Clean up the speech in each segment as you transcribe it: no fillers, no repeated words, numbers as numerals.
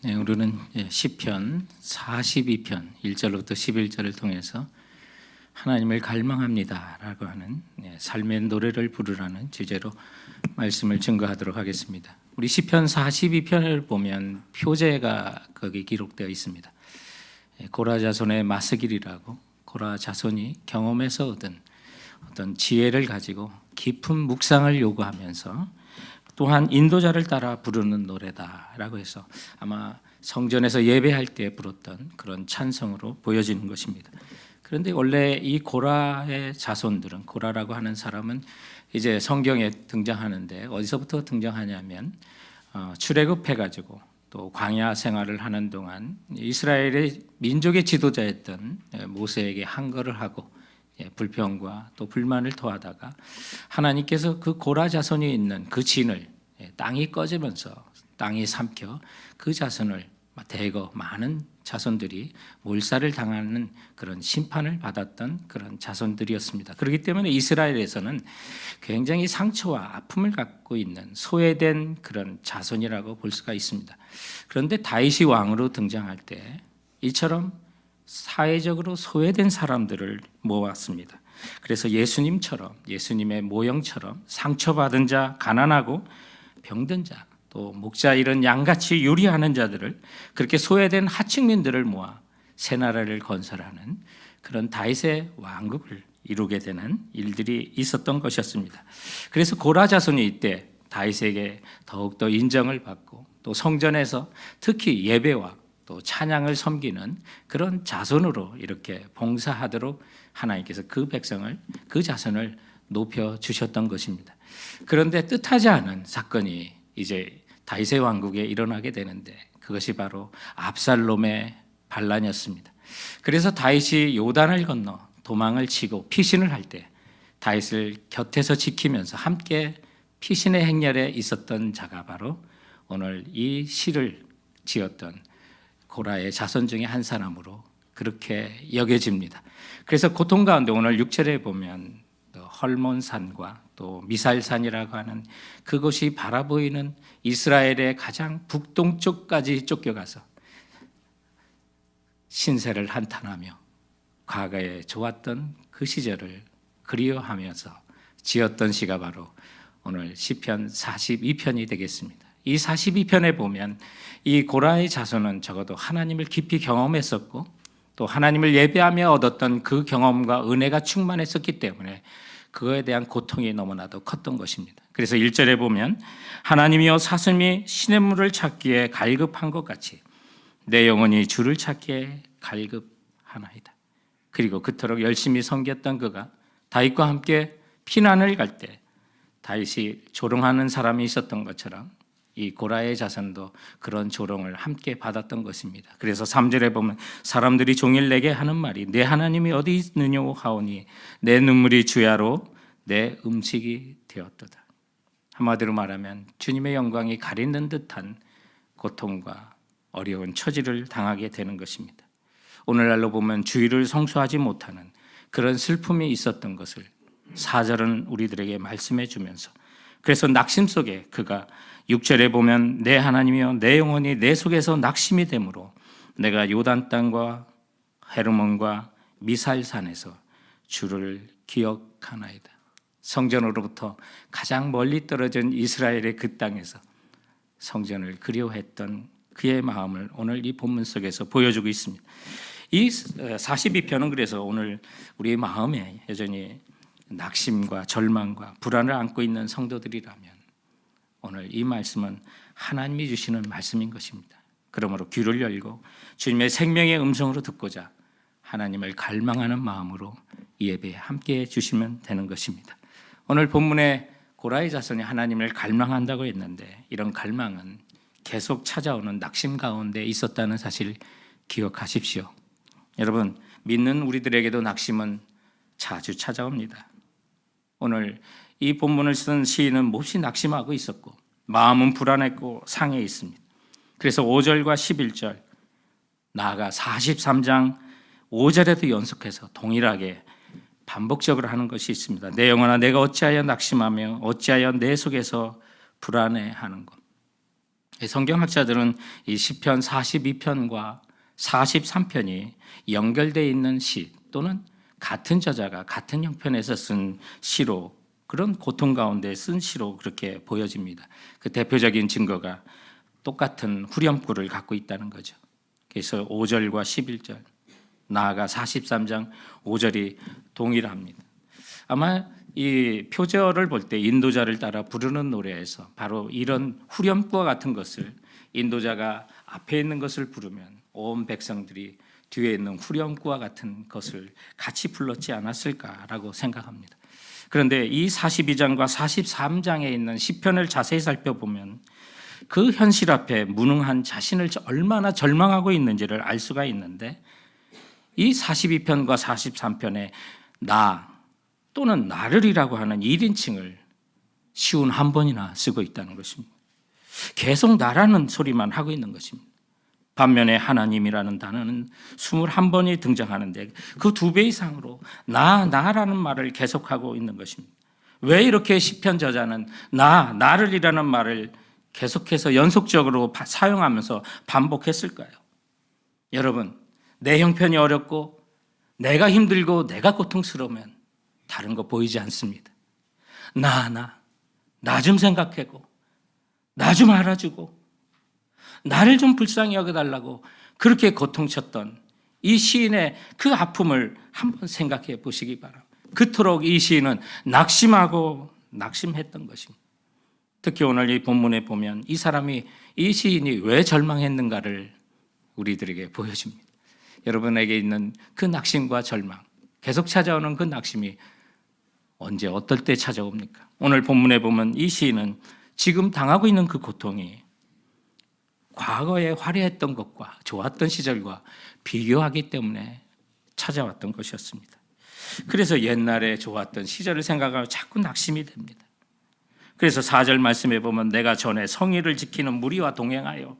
네, 우리는 시편 42편 1절부터 11절을 통해서 하나님을 갈망합니다라고 하는 삶의 노래를 부르라는 주제로 말씀을 증거하도록 하겠습니다. 우리 시편 42편을 보면 표제가 거기 기록되어 있습니다. 고라 자손의 마스길이라고, 고라 자손이 경험에서 얻은 어떤 지혜를 가지고 깊은 묵상을 요구하면서 또한 인도자를 따라 부르는 노래다라고 해서 아마 성전에서 예배할 때 부르던 그런 찬성으로 보여지는 것입니다. 그런데 원래 이 고라의 자손들은, 고라라고 하는 사람은 이제 성경에 등장하는데 어디서부터 등장하냐면 출애굽해가지고 또 광야 생활을 하는 동안 이스라엘의 민족의 지도자였던 모세에게 항거를 하고 불평과 또 불만을 토하다가 하나님께서 그 고라 자손이 있는 그 진을 땅이 꺼지면서 땅이 삼켜 그 자손을 대거 많은 자손들이 몰살을 당하는 그런 심판을 받았던 그런 자손들이었습니다. 그렇기 때문에 이스라엘에서는 굉장히 상처와 아픔을 갖고 있는 소외된 그런 자손이라고 볼 수가 있습니다. 그런데 다윗이 왕으로 등장할 때 이처럼 사회적으로 소외된 사람들을 모았습니다. 그래서 예수님처럼, 예수님의 모형처럼 상처받은 자, 가난하고 병든 자, 또 목자 이런 양같이 유리하는 자들을, 그렇게 소외된 하층민들을 모아 새 나라를 건설하는 그런 다윗의 왕국을 이루게 되는 일들이 있었던 것이었습니다. 그래서 고라 자손이 이때 다윗에게 더욱더 인정을 받고 또 성전에서 특히 예배와 또 찬양을 섬기는 그런 자손으로 이렇게 봉사하도록 하나님께서 그 백성을, 그 자손을 높여 주셨던 것입니다. 그런데 뜻하지 않은 사건이 이제 다윗의 왕국에 일어나게 되는데 그것이 바로 압살롬의 반란이었습니다. 그래서 다윗이 요단을 건너 도망을 치고 피신을 할 때 다윗을 곁에서 지키면서 함께 피신의 행렬에 있었던 자가 바로 오늘 이 시를 지었던 고라의 자손 중에 한 사람으로 그렇게 여겨집니다. 그래서 고통 가운데 오늘 6절에 보면 헐몬산과 또 미살산이라고 하는 그곳이 바라보이는 이스라엘의 가장 북동쪽까지 쫓겨가서 신세를 한탄하며 과거에 좋았던 그 시절을 그리워하면서 지었던 시가 바로 오늘 시편 42편이 되겠습니다. 이 42편에 보면 이 고라의 자손은 적어도 하나님을 깊이 경험했었고 또 하나님을 예배하며 얻었던 그 경험과 은혜가 충만했었기 때문에 그거에 대한 고통이 너무나도 컸던 것입니다. 그래서 1절에 보면 하나님이여 사슴이 시냇물을 찾기에 갈급한 것 같이 내 영혼이 주를 찾기에 갈급하나이다. 그리고 그토록 열심히 섬겼던 그가 다윗과 함께 피난을 갈 때 다윗이 조롱하는 사람이 있었던 것처럼 이 고라의 자손도 그런 조롱을 함께 받았던 것입니다. 그래서 3절에 보면 사람들이 종일 내게 하는 말이 내 하나님이 어디 있느냐고 하오니 내 눈물이 주야로 내 음식이 되었도다. 한마디로 말하면 주님의 영광이 가리는 듯한 고통과 어려운 처지를 당하게 되는 것입니다. 오늘날로 보면 주의를 성수하지 못하는 그런 슬픔이 있었던 것을 4절은 우리들에게 말씀해 주면서 그래서 낙심 속에 그가 6절에 보면 내 하나님이여 내 영혼이 내 속에서 낙심이 되므로 내가 요단 땅과 헤르몬과 미살산에서 주를 기억하나이다. 성전으로부터 가장 멀리 떨어진 이스라엘의 그 땅에서 성전을 그리워했던 그의 마음을 오늘 이 본문 속에서 보여주고 있습니다. 이 42편은 그래서 오늘 우리의 마음에 여전히 낙심과 절망과 불안을 안고 있는 성도들이라면 오늘 이 말씀은 하나님이 주시는 말씀인 것입니다. 그러므로 귀를 열고 주님의 생명의 음성으로 듣고자 하나님을 갈망하는 마음으로 이 예배에 함께해 주시면 되는 것입니다. 오늘 본문에 고라의 자손이 하나님을 갈망한다고 했는데 이런 갈망은 계속 찾아오는 낙심 가운데 있었다는 사실 기억하십시오. 여러분, 믿는 우리들에게도 낙심은 자주 찾아옵니다. 오늘 이 본문을 쓴 시인은 몹시 낙심하고 있었고 마음은 불안했고 상해 있습니다. 그래서 5절과 11절 나아가 43장 5절에도 연속해서 동일하게 반복적으로 하는 것이 있습니다. 내 영혼아 내가 어찌하여 낙심하며 어찌하여 내 속에서 불안해하는 것. 성경학자들은 이 시편 42편과 43편이 연결되어 있는 시 또는 같은 저자가 같은 형편에서 쓴 시로, 그런 고통 가운데 쓴 시로 그렇게 보여집니다. 그 대표적인 증거가 똑같은 후렴구를 갖고 있다는 거죠. 그래서 5절과 11절, 나아가 43장 5절이 동일합니다. 아마 이 표절을 볼 때 인도자를 따라 부르는 노래에서 바로 이런 후렴구와 같은 것을 인도자가 앞에 있는 것을 부르면 온 백성들이 뒤에 있는 후렴구와 같은 것을 같이 불렀지 않았을까라고 생각합니다. 그런데 이 42장과 43장에 있는 시편을 자세히 살펴보면 그 현실 앞에 무능한 자신을 얼마나 절망하고 있는지를 알 수가 있는데, 이 42편과 43편에 나 또는 나를이라고 하는 1인칭을 쉬운 한 번이나 쓰고 있다는 것입니다. 계속 나라는 소리만 하고 있는 것입니다. 반면에 하나님이라는 단어는 21번이 등장하는데 그 2배 이상으로 나라는 말을 계속하고 있는 것입니다. 왜 이렇게 시편 저자는 나를이라는 말을 계속해서 연속적으로 사용하면서 반복했을까요? 여러분, 내 형편이 어렵고 내가 힘들고 내가 고통스러우면 다른 거 보이지 않습니다. 나 좀 생각하고 나 좀 알아주고 나를 좀 불쌍히 여겨달라고 그렇게 고통쳤던 이 시인의 그 아픔을 한번 생각해 보시기 바랍니다. 그토록 이 시인은 낙심하고 낙심했던 것입니다. 특히 오늘 이 본문에 보면 이 시인이 왜 절망했는가를 우리들에게 보여줍니다. 여러분에게 있는 그 낙심과 절망, 계속 찾아오는 그 낙심이 언제 어떨 때 찾아옵니까? 오늘 본문에 보면 이 시인은 지금 당하고 있는 그 고통이 과거에 화려했던 것과 좋았던 시절과 비교하기 때문에 찾아왔던 것이었습니다. 그래서 옛날에 좋았던 시절을 생각하면 자꾸 낙심이 됩니다. 그래서 4절 말씀에 보면 내가 전에 성의를 지키는 무리와 동행하여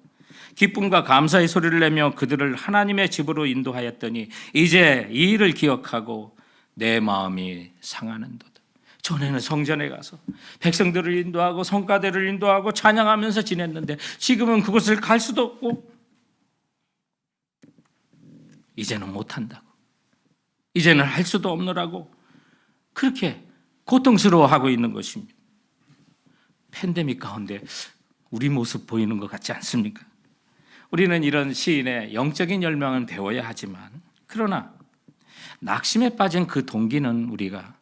기쁨과 감사의 소리를 내며 그들을 하나님의 집으로 인도하였더니 이제 이 일을 기억하고 내 마음이 상하는도다. 전에는 성전에 가서 백성들을 인도하고 성가대를 인도하고 찬양하면서 지냈는데 지금은 그곳을 갈 수도 없고 이제는 못한다고, 이제는 할 수도 없노라고 그렇게 고통스러워하고 있는 것입니다. 팬데믹 가운데 우리 모습 보이는 것 같지 않습니까? 우리는 이런 시인의 영적인 열망은 배워야 하지만, 그러나 낙심에 빠진 그 동기는 우리가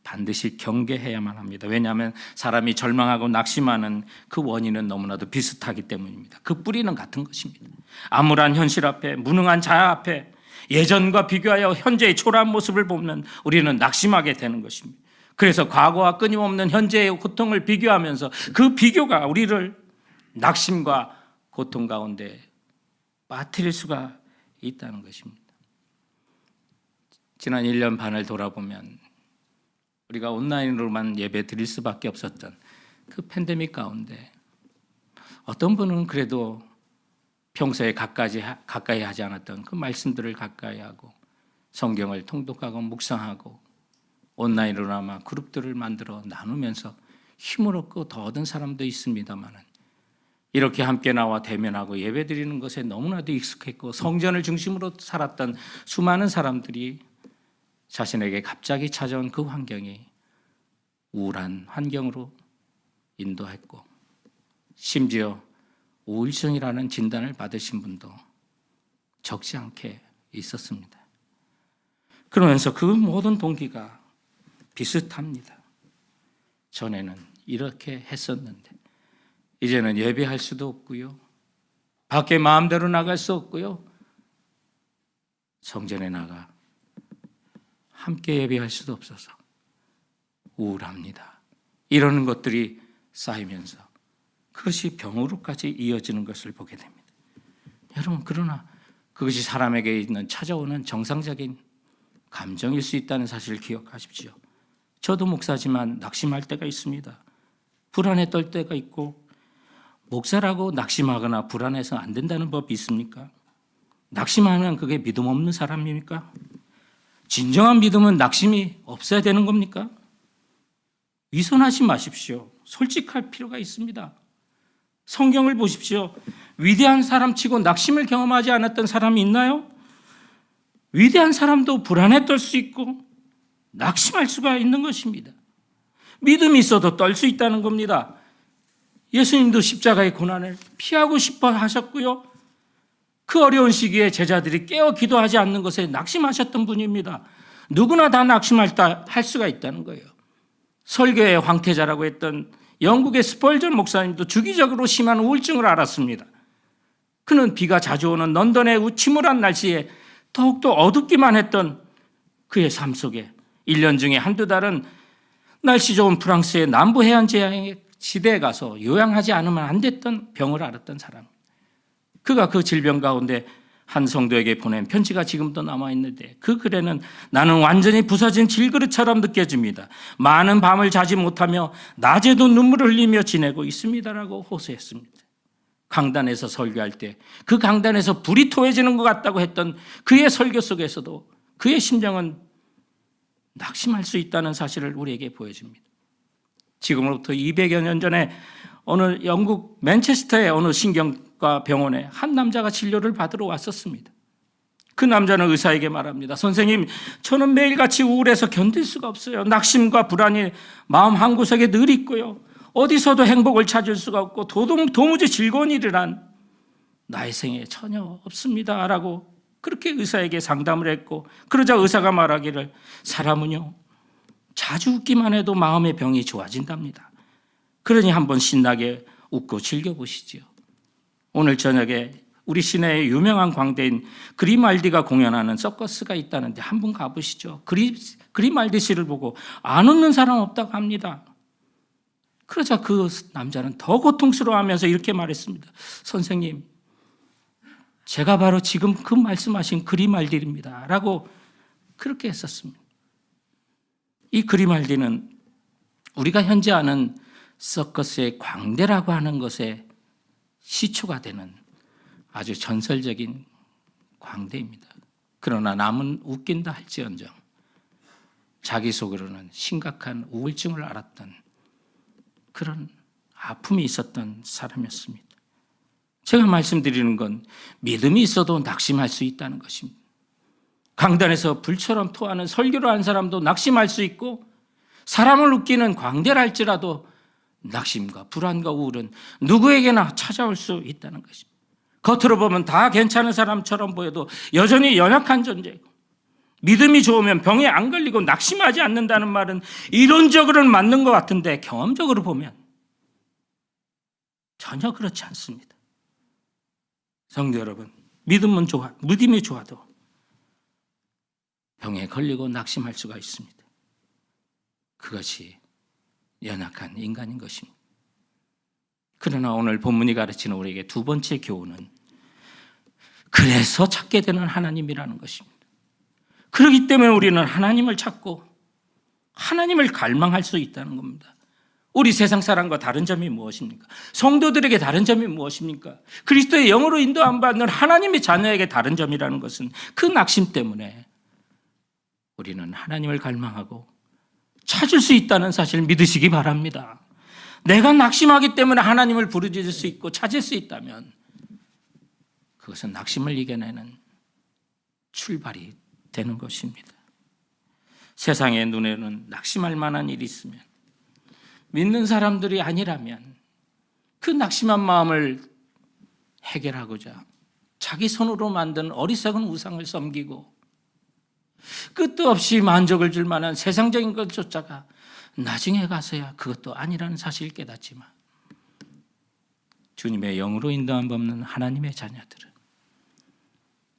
반드시 경계해야만 합니다. 왜냐하면 사람이 절망하고 낙심하는 그 원인은 너무나도 비슷하기 때문입니다. 그 뿌리는 같은 것입니다. 암울한 현실 앞에, 무능한 자아 앞에 예전과 비교하여 현재의 초라한 모습을 보면 우리는 낙심하게 되는 것입니다. 그래서 과거와 끊임없는 현재의 고통을 비교하면서 그 비교가 우리를 낙심과 고통 가운데 빠뜨릴 수가 있다는 것입니다. 지난 1년 반을 돌아보면 우리가 온라인으로만 예배 드릴 수밖에 없었던 그 팬데믹 가운데 어떤 분은 그래도 평소에 가까이 하지 않았던 그 말씀들을 가까이 하고 성경을 통독하고 묵상하고 온라인으로나마 그룹들을 만들어 나누면서 힘을 얻고 더 얻은 사람도 있습니다만, 이렇게 함께 나와 대면하고 예배 드리는 것에 너무나도 익숙했고 성전을 중심으로 살았던 수많은 사람들이 자신에게 갑자기 찾아온 그 환경이 우울한 환경으로 인도했고, 심지어 우울증이라는 진단을 받으신 분도 적지 않게 있었습니다. 그러면서 그 모든 동기가 비슷합니다. 전에는 이렇게 했었는데 이제는 예배할 수도 없고요, 밖에 마음대로 나갈 수 없고요, 성전에 나가 함께 예배할 수도 없어서 우울합니다. 이러는 것들이 쌓이면서 그것이 병으로까지 이어지는 것을 보게 됩니다. 여러분, 그러나 그것이 사람에게 있는 찾아오는 정상적인 감정일 수 있다는 사실을 기억하십시오. 저도 목사지만 낙심할 때가 있습니다. 불안에 떨 때가 있고, 목사라고 낙심하거나 불안해서 안 된다는 법이 있습니까? 낙심하면 그게 믿음 없는 사람입니까? 진정한 믿음은 낙심이 없어야 되는 겁니까? 위선하지 마십시오. 솔직할 필요가 있습니다. 성경을 보십시오. 위대한 사람치고 낙심을 경험하지 않았던 사람이 있나요? 위대한 사람도 불안에 떨 수 있고 낙심할 수가 있는 것입니다. 믿음이 있어도 떨 수 있다는 겁니다. 예수님도 십자가의 고난을 피하고 싶어 하셨고요. 그 어려운 시기에 제자들이 깨어 기도하지 않는 것에 낙심하셨던 분입니다. 누구나 다 낙심할 수가 있다는 거예요. 설교의 황태자라고 했던 영국의 스펄전 목사님도 주기적으로 심한 우울증을 앓았습니다. 그는 비가 자주 오는 런던의 침울한 날씨에 더욱더 어둡기만 했던 그의 삶 속에 1년 중에 한두 달은 날씨 좋은 프랑스의 남부 해안 지대에 가서 요양하지 않으면 안 됐던 병을 앓았던 사람. 그가 그 질병 가운데 한 성도에게 보낸 편지가 지금도 남아있는데 그 글에는 나는 완전히 부서진 질그릇처럼 느껴집니다. 많은 밤을 자지 못하며 낮에도 눈물을 흘리며 지내고 있습니다라고 호소했습니다. 강단에서 설교할 때 그 강단에서 불이 토해지는 것 같다고 했던 그의 설교 속에서도 그의 심정은 낙심할 수 있다는 사실을 우리에게 보여줍니다. 지금으로부터 200여 년 전에 어느 영국 맨체스터의 어느 신경과 병원에 한 남자가 진료를 받으러 왔었습니다. 그 남자는 의사에게 말합니다. 선생님, 저는 매일같이 우울해서 견딜 수가 없어요. 낙심과 불안이 마음 한구석에 늘 있고요. 어디서도 행복을 찾을 수가 없고 도무지 즐거운 일이란 나의 생에 전혀 없습니다 라고 그렇게 의사에게 상담을 했고, 그러자 의사가 말하기를 사람은요 자주 웃기만 해도 마음의 병이 좋아진답니다. 그러니 한번 신나게 웃고 즐겨보시지요. 오늘 저녁에 우리 시내의 유명한 광대인 그리말디가 공연하는 서커스가 있다는데 한번 가보시죠. 그리말디 씨를 보고 안 웃는 사람 없다고 합니다. 그러자 그 남자는 더 고통스러워하면서 이렇게 말했습니다. 선생님, 제가 바로 지금 그 말씀하신 그리말디입니다 라고 그렇게 했었습니다. 이 그리말디는 우리가 현재 아는 서커스의 광대라고 하는 것에 시초가 되는 아주 전설적인 광대입니다. 그러나 남은 웃긴다 할지언정 자기 속으로는 심각한 우울증을 앓았던 그런 아픔이 있었던 사람이었습니다. 제가 말씀드리는 건 믿음이 있어도 낙심할 수 있다는 것입니다. 강단에서 불처럼 토하는 설교를 한 사람도 낙심할 수 있고, 사람을 웃기는 광대랄지라도 낙심과 불안과 우울은 누구에게나 찾아올 수 있다는 것입니다. 겉으로 보면 다 괜찮은 사람처럼 보여도 여전히 연약한 존재고, 믿음이 좋으면 병에 안 걸리고 낙심하지 않는다는 말은 이론적으로는 맞는 것 같은데 경험적으로 보면 전혀 그렇지 않습니다. 성도 여러분, 믿음이 좋아도 병에 걸리고 낙심할 수가 있습니다. 그것이 연약한 인간인 것입니다. 그러나 오늘 본문이 가르치는 우리에게 두 번째 교훈은 그래서 찾게 되는 하나님이라는 것입니다. 그렇기 때문에 우리는 하나님을 찾고 하나님을 갈망할 수 있다는 겁니다. 우리 세상 사람과 다른 점이 무엇입니까? 성도들에게 다른 점이 무엇입니까? 그리스도의 영으로 인도함 받는 하나님의 자녀에게 다른 점이라는 것은 그 낙심 때문에 우리는 하나님을 갈망하고 찾을 수 있다는 사실을 믿으시기 바랍니다. 내가 낙심하기 때문에 하나님을 부르짖을 수 있고 찾을 수 있다면 그것은 낙심을 이겨내는 출발이 되는 것입니다. 세상의 눈에는 낙심할 만한 일이 있으면, 믿는 사람들이 아니라면 그 낙심한 마음을 해결하고자 자기 손으로 만든 어리석은 우상을 섬기고 끝도 없이 만족을 줄 만한 세상적인 것 쫓아가 나중에 가서야 그것도 아니라는 사실을 깨닫지만, 주님의 영으로 인도함 받는 하나님의 자녀들은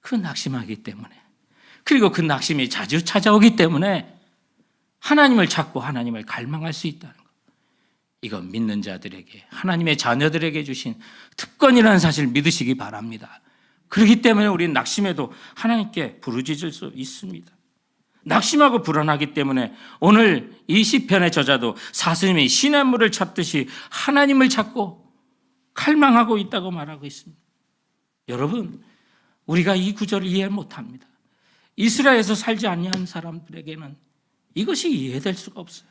그 낙심하기 때문에, 그리고 그 낙심이 자주 찾아오기 때문에 하나님을 찾고 하나님을 갈망할 수 있다는 것. 이건 믿는 자들에게, 하나님의 자녀들에게 주신 특권이라는 사실을 믿으시기 바랍니다. 그렇기 때문에 우리는 낙심해도 하나님께 부르짖을 수 있습니다. 낙심하고 불안하기 때문에 오늘 이 시편의 저자도 사슴이 시냇물을 찾듯이 하나님을 찾고 갈망하고 있다고 말하고 있습니다. 여러분, 우리가 이 구절을 이해 못합니다. 이스라엘에서 살지 아니한 사람들에게는 이것이 이해될 수가 없어요.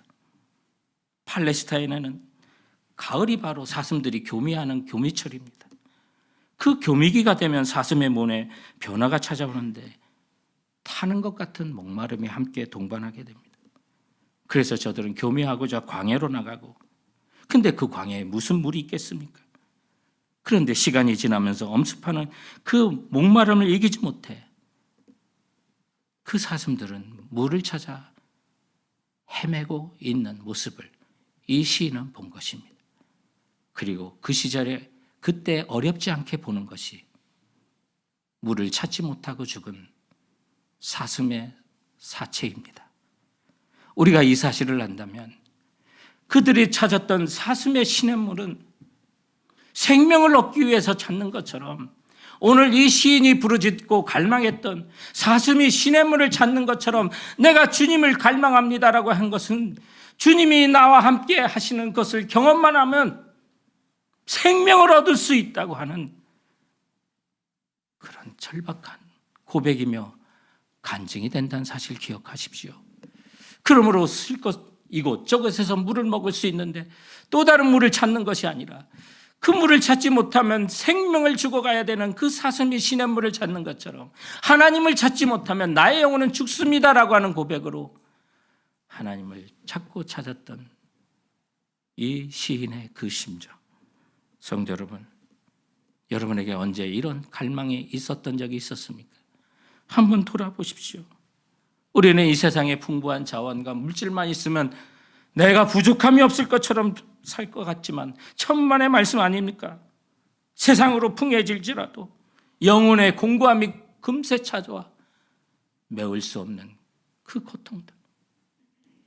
팔레스타인에는 가을이 바로 사슴들이 교미하는 교미철입니다. 그 교미기가 되면 사슴의 몸에 변화가 찾아오는데 타는 것 같은 목마름이 함께 동반하게 됩니다. 그래서 저들은 교미하고자 광야로 나가고, 근데 그 광야에 무슨 물이 있겠습니까? 그런데 시간이 지나면서 엄습하는 그 목마름을 이기지 못해 그 사슴들은 물을 찾아 헤매고 있는 모습을 이 시인은 본 것입니다. 그리고 그 시절에 그때 어렵지 않게 보는 것이 물을 찾지 못하고 죽은 사슴의 사체입니다. 우리가 이 사실을 안다면 그들이 찾았던 사슴의 시냇물은 생명을 얻기 위해서 찾는 것처럼, 오늘 이 시인이 부르짖고 갈망했던 사슴이 시냇물을 찾는 것처럼 내가 주님을 갈망합니다라고 한 것은 주님이 나와 함께 하시는 것을 경험만 하면 생명을 얻을 수 있다고 하는 그런 절박한 고백이며 간증이 된다는 사실 기억하십시오. 그러므로 이곳 저곳에서 물을 먹을 수 있는데 또 다른 물을 찾는 것이 아니라 그 물을 찾지 못하면 생명을 죽어가야 되는 그 사슴이 시냇물을 찾는 것처럼 하나님을 찾지 못하면 나의 영혼은 죽습니다라고 하는 고백으로 하나님을 찾고 찾았던 이 시인의 그 심정. 성도 여러분, 여러분에게 언제 이런 갈망이 있었던 적이 있었습니까? 한번 돌아보십시오. 우리는 이 세상에 풍부한 자원과 물질만 있으면 내가 부족함이 없을 것처럼 살 것 같지만 천만의 말씀 아닙니까? 세상으로 풍해질지라도 영혼의 공고함이 금세 찾아와 메울 수 없는 그 고통들.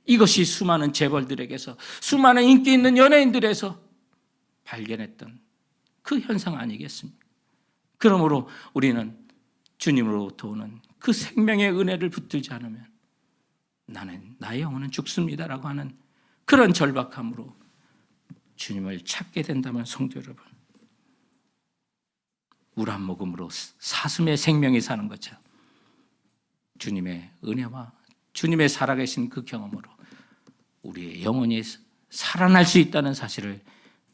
이것이 수많은 재벌들에게서, 수많은 인기 있는 연예인들에서 발견했던 그 현상 아니겠습니까? 그러므로 우리는 주님으로부터 오는 그 생명의 은혜를 붙들지 않으면 나의 영혼은 죽습니다라고 하는 그런 절박함으로 주님을 찾게 된다면, 성도 여러분, 물 한 모금으로 사슴의 생명이 사는 것처럼 주님의 은혜와 주님의 살아계신 그 경험으로 우리의 영혼이 살아날 수 있다는 사실을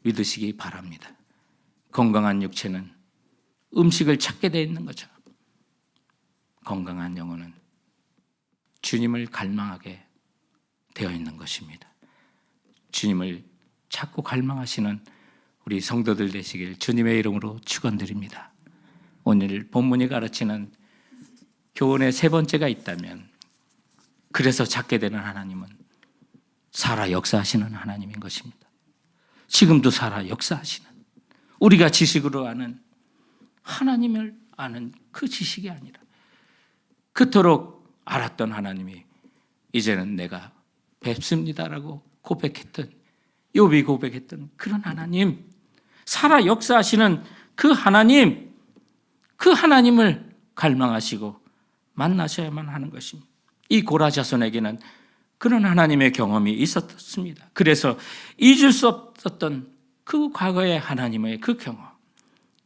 믿으시기 바랍니다. 건강한 육체는 음식을 찾게 되어 있는 것처럼 건강한 영혼은 주님을 갈망하게 되어 있는 것입니다. 주님을 찾고 갈망하시는 우리 성도들 되시길 주님의 이름으로 축원드립니다. 오늘 본문이 가르치는 교훈의 세 번째가 있다면, 그래서 찾게 되는 하나님은 살아 역사하시는 하나님인 것입니다. 지금도 살아 역사하시는, 우리가 지식으로 아는 하나님을 아는 그 지식이 아니라 그토록 알았던 하나님이 이제는 내가 뵙습니다라고 고백했던, 욥이 고백했던 그런 하나님, 살아 역사하시는 그 하나님, 그 하나님을 갈망하시고 만나셔야만 하는 것입니다. 이 고라자손에게는 그런 하나님의 경험이 있었습니다. 그래서 잊을 수 없었던 그 과거의 하나님의 그 경험,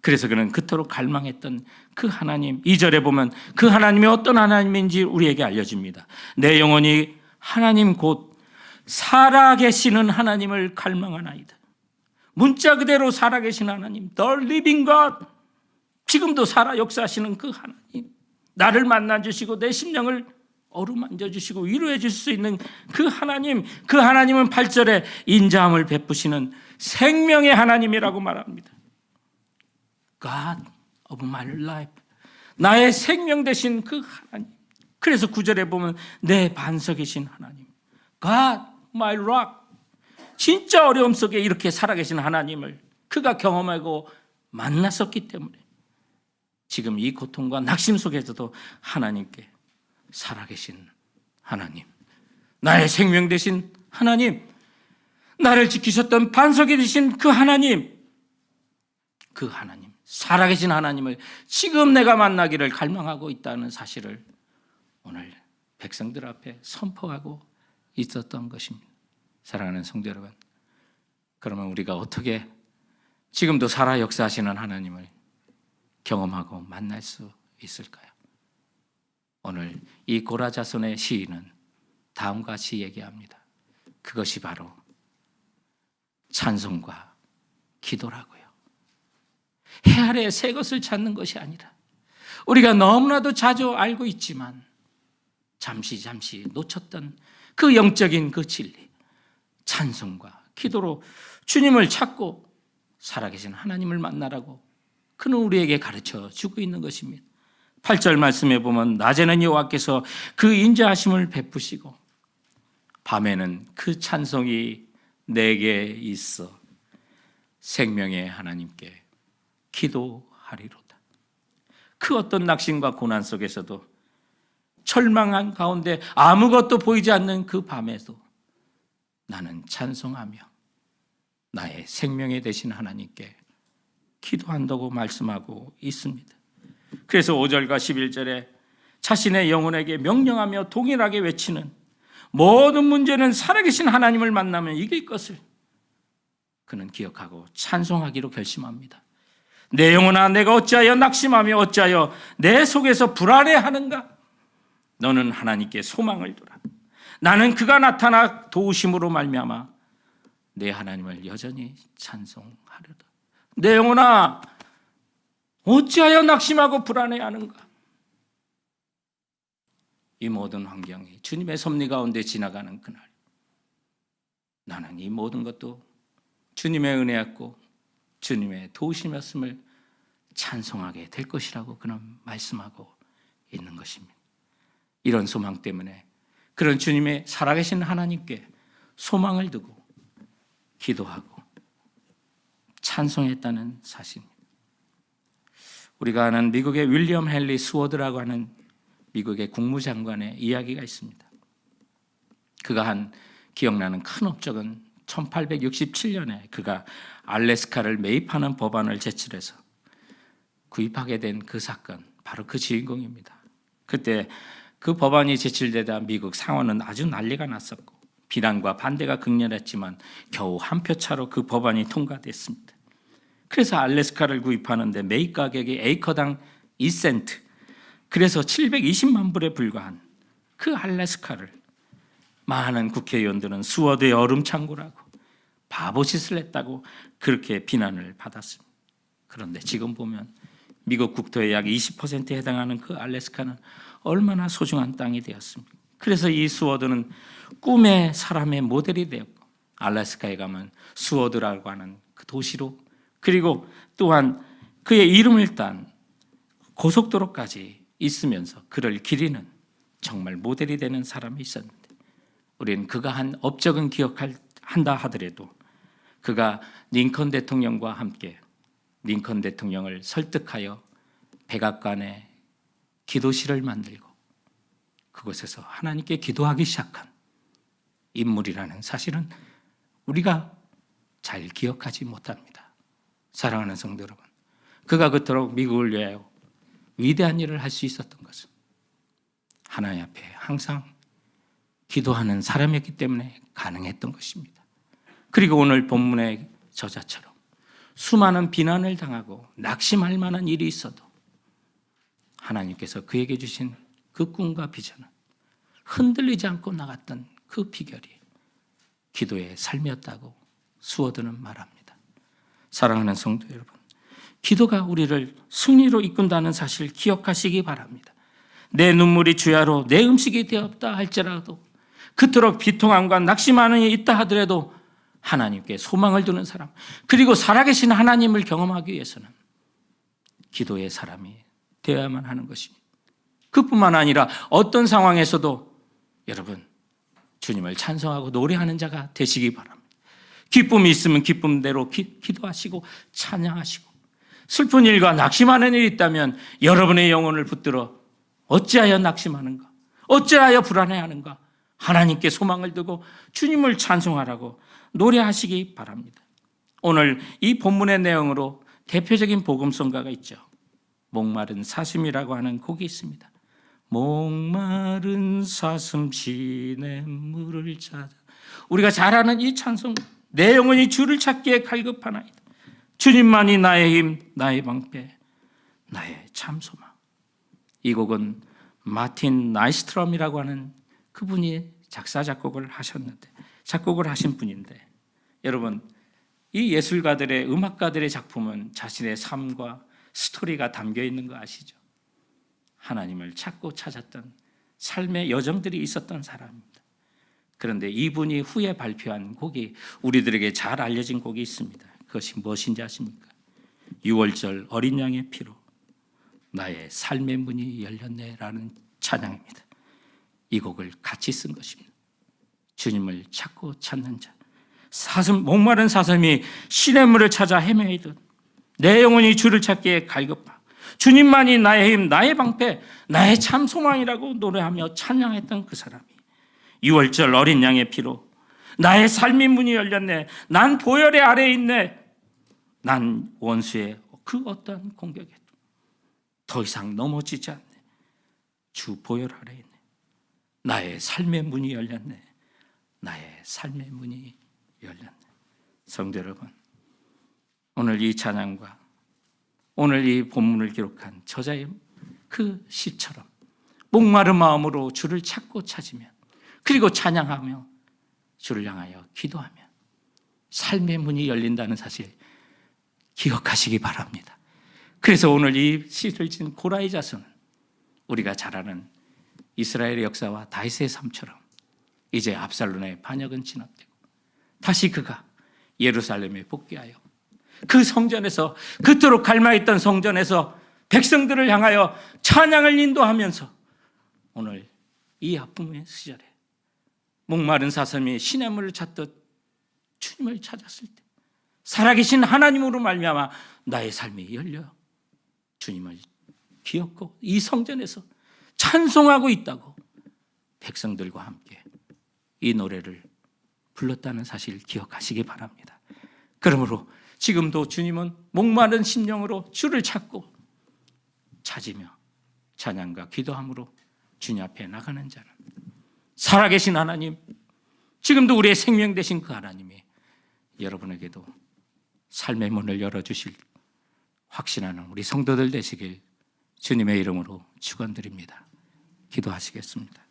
그래서 그는 그토록 갈망했던 그 하나님, 2절에 보면 그 하나님이 어떤 하나님인지 우리에게 알려줍니다. 내 영혼이 하나님 곧 살아계시는 하나님을 갈망하나이다. 문자 그대로 살아계신 하나님, The Living God, 지금도 살아 역사하시는 그 하나님, 나를 만나주시고 내 심령을 어루만져 주시고 위로해 줄 수 있는 그 하나님, 그 하나님은 8절에 인자함을 베푸시는 생명의 하나님이라고 말합니다. God of my life, 나의 생명 되신 그 하나님. 그래서 9절에 보면 내 반석이신 하나님, God my rock, 진짜 어려움 속에 이렇게 살아계신 하나님을 그가 경험하고 만났었기 때문에 지금 이 고통과 낙심 속에서도 하나님께 살아계신 하나님, 나의 생명 되신 하나님, 나를 지키셨던 반석이 되신 그 하나님, 그 하나님, 살아계신 하나님을 지금 내가 만나기를 갈망하고 있다는 사실을 오늘 백성들 앞에 선포하고 있었던 것입니다. 사랑하는 성도 여러분, 그러면 우리가 어떻게 지금도 살아 역사하시는 하나님을 경험하고 만날 수 있을까요? 오늘 이 고라자손의 시인은 다음과 같이 얘기합니다. 그것이 바로 찬송과 기도라고요. 해 아래 새 것을 찾는 것이 아니라 우리가 너무나도 자주 알고 있지만 잠시 놓쳤던 그 영적인 그 진리, 찬송과 기도로 주님을 찾고 살아계신 하나님을 만나라고 그는 우리에게 가르쳐 주고 있는 것입니다. 8절 말씀에 보면 낮에는 여호와께서 그 인자하심을 베푸시고 밤에는 그 찬송이 내게 있어 생명의 하나님께 기도하리로다. 그 어떤 낙심과 고난 속에서도 절망한 가운데 아무것도 보이지 않는 그 밤에도 나는 찬송하며 나의 생명이 되신 하나님께 기도한다고 말씀하고 있습니다. 그래서 5절과 11절에 자신의 영혼에게 명령하며 동일하게 외치는 모든 문제는 살아계신 하나님을 만나면 이길 것을 그는 기억하고 찬송하기로 결심합니다. 내 영혼아, 내가 어찌하여 낙심하며 어찌하여 내 속에서 불안해하는가? 너는 하나님께 소망을 두라. 나는 그가 나타나 도우심으로 말미암아 내 하나님을 여전히 찬송하려다. 내 영혼아, 어찌하여 낙심하고 불안해하는가? 이 모든 환경이 주님의 섭리 가운데 지나가는 그날, 나는 이 모든 것도 주님의 은혜였고 주님의 도우심이었음을 찬송하게 될 것이라고 그는 말씀하고 있는 것입니다. 이런 소망 때문에 그런 주님의 살아계신 하나님께 소망을 두고 기도하고 찬송했다는 사실입니다. 우리가 아는 미국의 윌리엄 헨리 스워드라고 하는 미국의 국무장관의 이야기가 있습니다. 그가 한 기억나는 큰 업적은 1867년에 그가 알래스카를 매입하는 법안을 제출해서 구입하게 된 그 사건, 바로 그 주인공입니다. 그때 그 법안이 제출되다 미국 상원은 아주 난리가 났었고 비난과 반대가 극렬했지만 겨우 한 표 차로 그 법안이 통과됐습니다. 그래서 알래스카를 구입하는데 매입 가격이 에이커당 2센트, 그래서 720만 불에 불과한 그 알래스카를 많은 국회의원들은 스워드의 얼음창고라고 바보짓을 했다고 그렇게 비난을 받았습니다. 그런데 지금 보면 미국 국토의 약 20%에 해당하는 그 알래스카는 얼마나 소중한 땅이 되었습니까? 그래서 이 스워드는 꿈의 사람의 모델이 되었고 알래스카에 가면 스워드라고 하는 그 도시로, 그리고 또한 그의 이름을 딴 고속도로까지 있으면서 그를 기리는 정말 모델이 되는 사람이 있었는데, 우리는 그가 한 업적은 기억한다 하더라도 그가 링컨 대통령과 함께 링컨 대통령을 설득하여 백악관에 기도실을 만들고 그곳에서 하나님께 기도하기 시작한 인물이라는 사실은 우리가 잘 기억하지 못합니다. 사랑하는 성도 여러분, 그가 그토록 미국을 위하여 위대한 일을 할 수 있었던 것은 하나님 앞에 항상 기도하는 사람이었기 때문에 가능했던 것입니다. 그리고 오늘 본문의 저자처럼 수많은 비난을 당하고 낙심할 만한 일이 있어도 하나님께서 그에게 주신 그 꿈과 비전은 흔들리지 않고 나갔던 그 비결이 기도의 삶이었다고 스워드는 말합니다. 사랑하는 성도 여러분, 기도가 우리를 승리로 이끈다는 사실을 기억하시기 바랍니다. 내 눈물이 주야로 내 음식이 되었다 할지라도, 그토록 비통함과 낙심하는 일이 있다 하더라도 하나님께 소망을 두는 사람, 그리고 살아계신 하나님을 경험하기 위해서는 기도의 사람이 되어야만 하는 것입니다. 그뿐만 아니라 어떤 상황에서도 여러분 주님을 찬송하고 노래하는 자가 되시기 바랍니다. 기쁨이 있으면 기쁨대로 기도하시고 찬양하시고, 슬픈 일과 낙심하는 일이 있다면 여러분의 영혼을 붙들어 어찌하여 낙심하는가, 어찌하여 불안해하는가, 하나님께 소망을 두고 주님을 찬송하라고 노래하시기 바랍니다. 오늘 이 본문의 내용으로 대표적인 복음성가가 있죠. 목마른 사슴이라고 하는 곡이 있습니다. 목마른 사슴 시냇물을 찾아. 우리가 잘 아는 이 찬송, 내 영혼이 주를 찾기에 갈급하나이다. 주님만이 나의 힘, 나의 방패, 나의 참 소망. 이 곡은 마틴 나이스트럼이라고 하는 그분이 작사 작곡을 하셨는데, 작곡을 하신 분인데, 여러분 이 예술가들의, 음악가들의 작품은 자신의 삶과 스토리가 담겨 있는 거 아시죠? 하나님을 찾고 찾았던 삶의 여정들이 있었던 사람입니다. 그런데 이분이 후에 발표한 곡이 우리들에게 잘 알려진 곡이 있습니다. 그것이 무엇인지 아십니까? 6월절 어린 양의 피로 나의 삶의 문이 열렸네라는 찬양입니다. 이 곡을 같이 쓴 것입니다. 주님을 찾고 찾는 자, 목마른 사슴이 시냇물을 찾아 헤매이듯 내 영혼이 주를 찾기에 갈급하 주님만이 나의 힘, 나의 방패, 나의 참 소망이라고 노래하며 찬양했던 그 사람이 6월절 어린 양의 피로 나의 삶의 문이 열렸네. 난 보혈의 아래에 있네. 난 원수의 그 어떠한 공격에도 더 이상 넘어지지 않네. 주 보혈 아래에 있네. 나의 삶의 문이 열렸네. 나의 삶의 문이 열렸네. 성도 여러분, 오늘 이 찬양과 오늘 이 본문을 기록한 저자의 그 시처럼 목마른 마음으로 주를 찾고 찾으며 그리고 찬양하며 주를 향하여 기도하며 삶의 문이 열린다는 사실 기억하시기 바랍니다. 그래서 오늘 이 시를 진 고라의 자손은 우리가 잘 아는 이스라엘의 역사와 다윗의 삶처럼 이제 압살롬의 반역은 진압되고 다시 그가 예루살렘에 복귀하여 그 성전에서, 그토록 갈망했던 성전에서 백성들을 향하여 찬양을 인도하면서 오늘 이 아픔의 시절에 목마른 사슴이 시냇물을 찾듯 주님을 찾았을 때 살아계신 하나님으로 말미암아 나의 삶이 열려 주님을 기억하고 이 성전에서 찬송하고 있다고 백성들과 함께 이 노래를 불렀다는 사실을 기억하시기 바랍니다. 그러므로 지금도 주님은 목마른 심령으로 주를 찾고 찾으며 찬양과 기도함으로 주님 앞에 나가는 자는 살아계신 하나님, 지금도 우리의 생명 되신 그 하나님이 여러분에게도 삶의 문을 열어주실 확신하는 우리 성도들 되시길 주님의 이름으로 축원드립니다. 기도하시겠습니다.